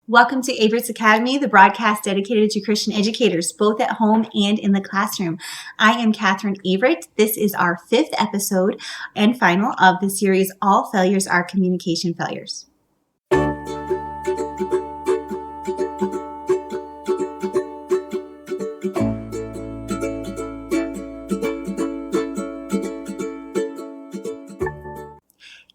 Welcome to Avritt's Academy, the broadcast dedicated to Christian educators, both at home and in the classroom. I am Katherine Avritt. This is our 5th episode and final of the series, All Failures Are Communication Failures.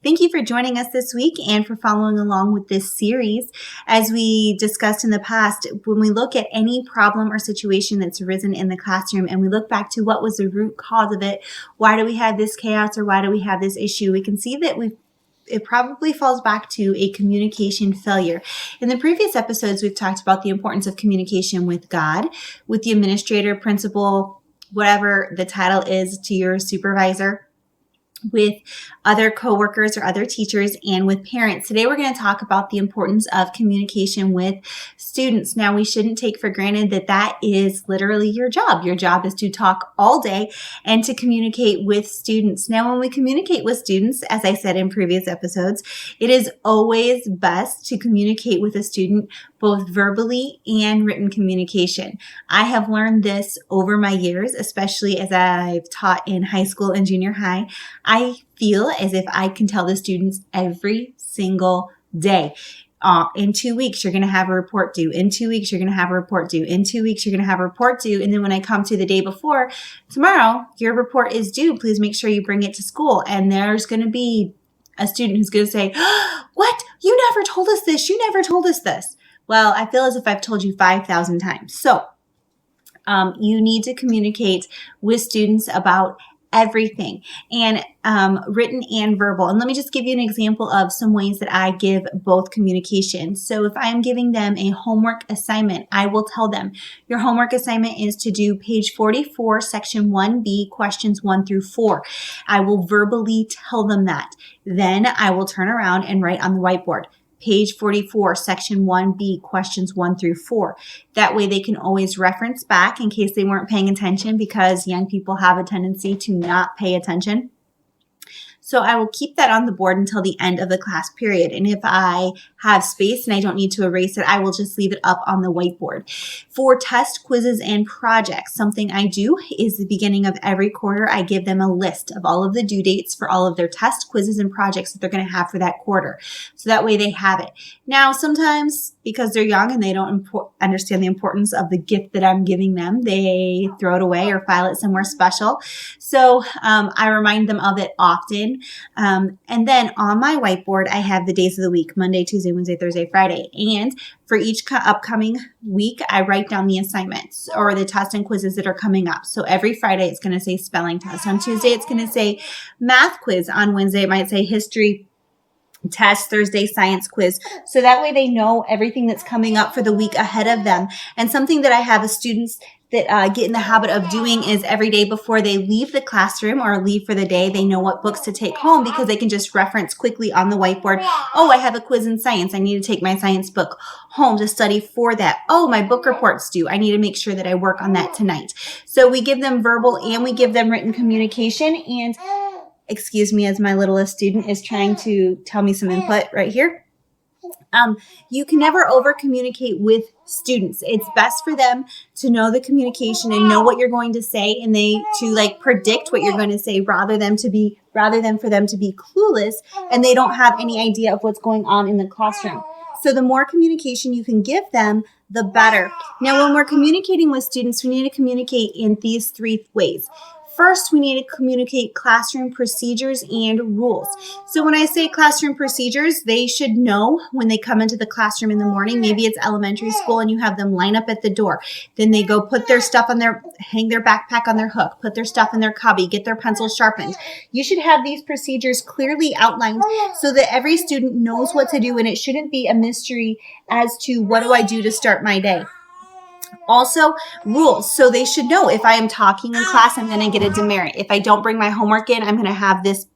Thank you for joining us this week and for following along with this series. As we discussed in the past, when we look at any problem or situation that's arisen in the classroom and we look back to what was the root cause of it, why do we have this chaos or why do we have this issue, we can see that it probably falls back to a communication failure. In the previous episodes, we've talked about the importance of communication with God, with the administrator, principal, whatever the title is to your supervisor, with other coworkers or other teachers, and with parents. Today we're going to talk about the importance of communication with students. Now, we shouldn't take for granted that that is literally your job. Your job is to talk all day and to communicate with students. Now, when we communicate with students, as I said in previous episodes, it is always best to communicate with a student both verbally and written communication. I have learned this over my years, especially as I've taught in high school and junior high. I feel as if I can tell the students every single day, in 2 weeks, you're going to have a report due. In 2 weeks, you're going to have a report due. In 2 weeks, you're going to have a report due. And then when I come to the day before, tomorrow, your report is due. Please make sure you bring it to school. And there's going to be a student who's going to say, "What? You never told us this. You never told us this." Well, I feel as if I've told you 5,000 times. So you need to communicate with students about everything, and written and verbal. And let me just give you an example of some ways that I give both communication. So if I am giving them a homework assignment, I will tell them, your homework assignment is to do page 44, section 1B, questions 1 through 4. I will verbally tell them that. Then I will turn around and write on the whiteboard, page 44, section 1B, questions 1 through 4. That way they can always reference back in case they weren't paying attention, because young people have a tendency to not pay attention. So I will keep that on the board until the end of the class period. And if I have space and I don't need to erase it, I will just leave it up on the whiteboard. For test, quizzes, and projects, something I do is the beginning of every quarter, I give them a list of all of the due dates for all of their test, quizzes, and projects that they're going to have for that quarter. So that way they have it. Now, sometimes because they're young and they don't understand the importance of the gift that I'm giving them, they throw it away or file it somewhere special. So I remind them of it often. And then on my whiteboard, I have the days of the week, Monday, Tuesday, Wednesday, Thursday, Friday. And for each upcoming week, I write down the assignments or the tests and quizzes that are coming up. So every Friday, it's going to say spelling test. On Tuesday, it's going to say math quiz. On Wednesday, it might say history test, Thursday science quiz. So that way they know everything that's coming up for the week ahead of them. And something that I have students that get in the habit of doing is every day before they leave the classroom or leave for the day, they know what books to take home, because they can just reference quickly on the whiteboard, "Oh, I have a quiz in science. I need to take my science book home to study for that. Oh, my book report's due. I need to make sure that I work on that tonight." So we give them verbal and we give them written communication. And excuse me, as my littlest student is trying to tell me some input right here. You can never over communicate with students. It's best for them to know the communication and know what you're going to say, and to predict what you're going to say rather than for them to be clueless and they don't have any idea of what's going on in the classroom. So the more communication you can give them, the better. Now, when we're communicating with students, we need to communicate in these 3 ways. First, we need to communicate classroom procedures and rules. So when I say classroom procedures, they should know when they come into the classroom in the morning. Maybe it's elementary school and you have them line up at the door. Then they go put their stuff hang their backpack on their hook, put their stuff in their cubby, get their pencils sharpened. You should have these procedures clearly outlined so that every student knows what to do, and it shouldn't be a mystery as to what do I do to start my day. Also, rules. So they should know if I am talking in class, I'm going to get a demerit. If I don't bring my homework in, I'm going to have this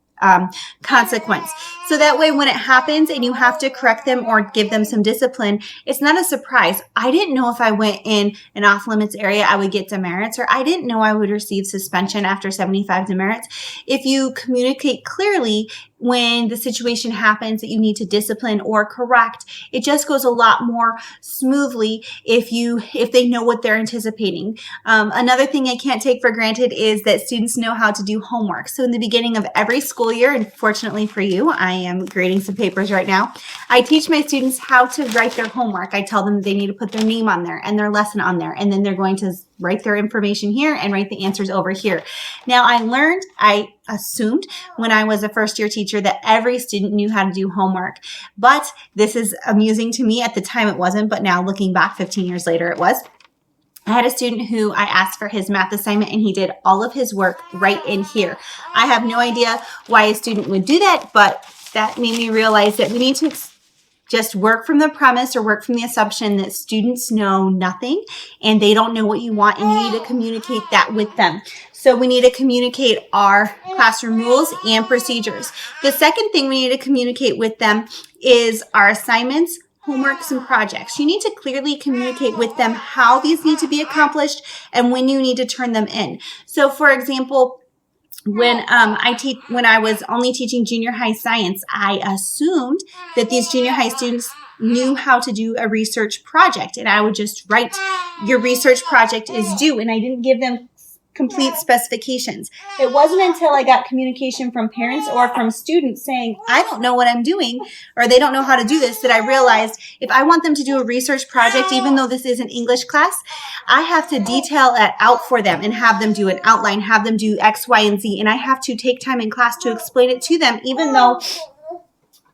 consequence. So that way when it happens and you have to correct them or give them some discipline, it's not a surprise. I didn't know if I went in an off-limits area, I would get demerits, or I didn't know I would receive suspension after 75 demerits. If you communicate clearly, when the situation happens that you need to discipline or correct, it just goes a lot more smoothly if they know what they're anticipating. Another thing I can't take for granted is that students know how to do homework. So in the beginning of every school year, and fortunately for you, I am grading some papers right now, I teach my students how to write their homework. I tell them they need to put their name on there and their lesson on there, and then they're going to write their information here and write the answers over here. Now, I assumed when I was a first year teacher that every student knew how to do homework, but this is amusing to me. At the time it wasn't, but now looking back 15 years later, it was. I had a student who I asked for his math assignment and he did all of his work right in here. I have no idea why a student would do that, but that made me realize that we need to just work from the premise or work from the assumption that students know nothing and they don't know what you want, and you need to communicate that with them. So we need to communicate our classroom rules and procedures. The second thing we need to communicate with them is our assignments, homeworks, and projects. You need to clearly communicate with them how these need to be accomplished and when you need to turn them in. So for example, when I was only teaching junior high science, I assumed that these junior high students knew how to do a research project, and I would just write, your research project is due, and I didn't give them complete specifications. It wasn't until I got communication from parents or from students saying, I don't know what I'm doing, or they don't know how to do this, that I realized if I want them to do a research project, even though this is an English class, I have to detail it out for them and have them do an outline, have them do X, Y, and Z, and I have to take time in class to explain it to them, even though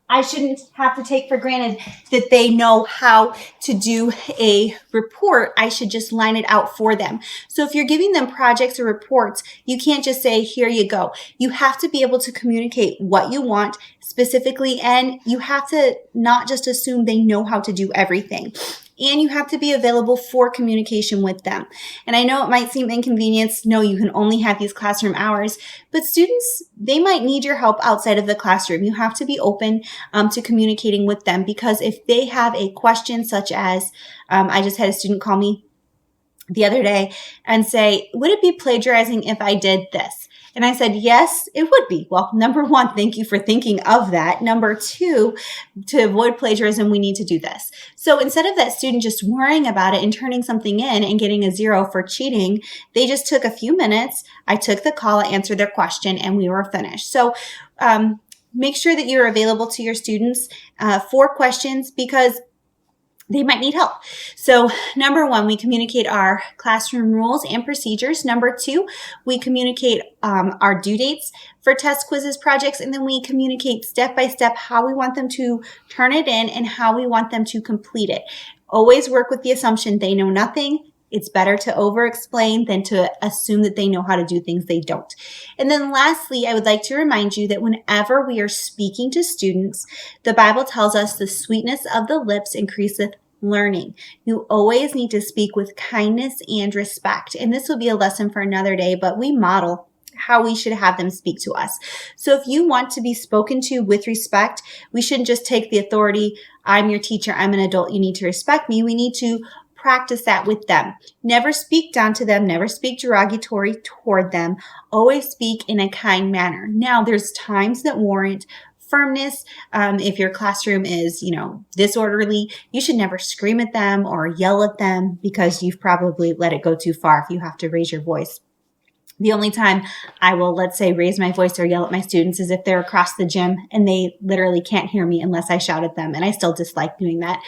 I shouldn't have to take for granted that they know how to do a report. I should just line it out for them. So if you're giving them projects or reports, you can't just say, here you go. You have to be able to communicate what you want specifically, and you have to not just assume they know how to do everything. And you have to be available for communication with them. And I know it might seem inconvenience. No, you can only have these classroom hours, but students, they might need your help outside of the classroom. You have to be open to communicating with them, because if they have a question such as, I just had a student call me the other day and say, would it be plagiarizing if I did this? And I said, yes, it would be. Well, number one, thank you for thinking of that. Number two, to avoid plagiarism, we need to do this. So instead of that student just worrying about it and turning something in and getting a 0 for cheating, they just took a few minutes. I took the call, I answered their question, and we were finished. So make sure that you're available to your students for questions, because they might need help. So number one, we communicate our classroom rules and procedures. Number two, we communicate our due dates for tests, quizzes, projects, and then we communicate step by step how we want them to turn it in and how we want them to complete it. Always work with the assumption they know nothing. It's better to over-explain than to assume that they know how to do things they don't. And then lastly, I would like to remind you that whenever we are speaking to students, the Bible tells us the sweetness of the lips increaseth learning. You always need to speak with kindness and respect. And this will be a lesson for another day, but we model how we should have them speak to us. So if you want to be spoken to with respect, we shouldn't just take the authority, I'm your teacher, I'm an adult, you need to respect me. We need to practice that with them. Never speak down to them, never speak derogatory toward them. Always speak in a kind manner. Now, there's times that warrant firmness. If your classroom is, disorderly, you should never scream at them or yell at them, because you've probably let it go too far if you have to raise your voice. The only time I will, let's say, raise my voice or yell at my students is if they're across the gym and they literally can't hear me unless I shout at them, and I still dislike doing that.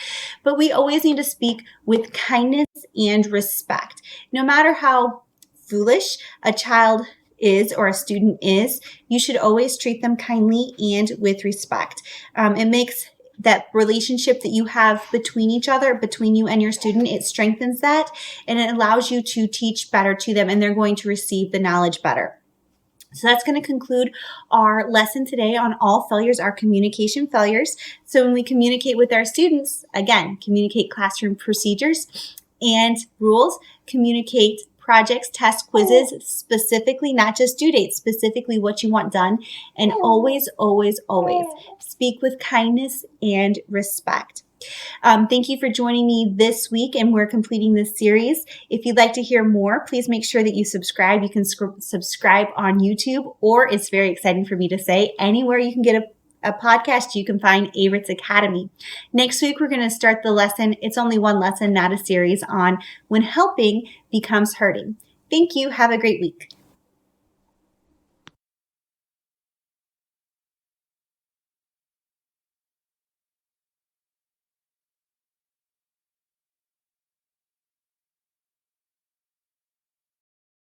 But we always need to speak with kindness and respect. No matter how foolish a child is or a student is, you should always treat them kindly and with respect. It makes that relationship that you have between each other, between you and your student, it strengthens that, and it allows you to teach better to them, and they're going to receive the knowledge better. So that's going to conclude our lesson today on all failures are communication failures. So when we communicate with our students, again, communicate classroom procedures and rules, communicate projects, tests, quizzes, specifically, not just due dates, specifically what you want done. And always, always, always speak with kindness and respect. Thank you for joining me this week, and we're completing this series. If you'd like to hear more, please make sure that you subscribe. You can subscribe on YouTube, or it's very exciting for me to say, anywhere you can get a podcast, you can find Avritt's Academy. Next week, we're going to start the lesson. It's only one lesson, not a series, on when helping becomes hurting. Thank you. Have a great week.